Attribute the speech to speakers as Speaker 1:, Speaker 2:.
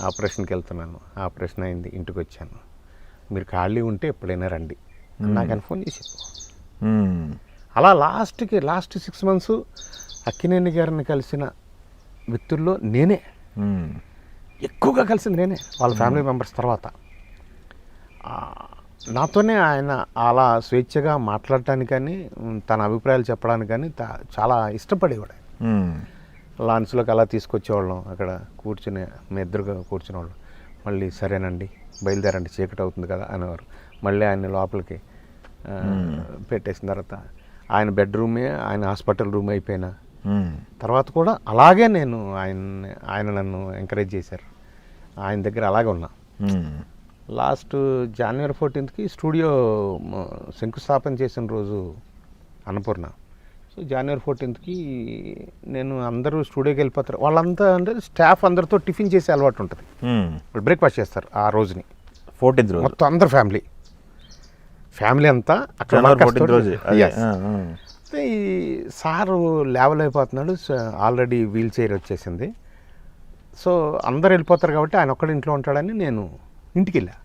Speaker 1: ఆపరేషన్కి వెళ్తున్నాను, ఆపరేషన్ అయింది, ఇంటికి వచ్చాను, మీరు ఖాళీ ఉంటే ఎప్పుడైనా రండి నాకని ఫోన్ చేసి చెప్పు. అలా లాస్ట్ 6 months అక్కినేని గారిని కలిసిన వ్యక్తుల్లో నేనే ఎక్కువగా కలిసింది, నేనే వాళ్ళ ఫ్యామిలీ మెంబర్స్ తర్వాత. నాతోనే ఆయన అలా స్వేచ్ఛగా మాట్లాడటానికి కానీ తన అభిప్రాయాలు చెప్పడానికి కానీ చాలా ఇష్టపడేవాడు. లాంచ్లోకి అలా తీసుకొచ్చేవాళ్ళం, అక్కడ కూర్చుని మీ ఇద్దరుగా కూర్చునేవాళ్ళం. మళ్ళీ సరేనండి బయలుదేరండి చీకటి అవుతుంది కదా అనేవారు. మళ్ళీ ఆయన లోపలికి పెట్టేసిన తర్వాత ఆయన బెడ్రూమే ఆయన హాస్పిటల్ రూమ్ అయిపోయినా తర్వాత కూడా అలాగే నేను ఆయన నన్ను ఎంకరేజ్ చేశారు. ఆయన దగ్గర అలాగే ఉన్నా. లాస్ట్ January 14th స్టూడియో శంకుస్థాపన చేసిన రోజు అన్నపూర్ణ. సో January 14th నేను అందరూ స్టూడియోకి వెళ్ళిపోతారు, వాళ్ళంతా అంటే స్టాఫ్ అందరితో టిఫిన్ చేసే అలవాటు ఉంటుంది, వాళ్ళు బ్రేక్ఫాస్ట్ చేస్తారు ఆ రోజుని.
Speaker 2: 14th రోజు
Speaker 1: మొత్తం అందరు ఫ్యామిలీ అంతా అక్కడ. ఈ సారు లేవలేకపోతున్నాడు, ఆల్రెడీ వీల్ చైర్ వచ్చేసింది. సో అందరు వెళ్ళిపోతారు కాబట్టి ఆయన ఒక్కడి ఇంట్లో ఉంటాడని నేను ఇంటికి వెళ్ళా.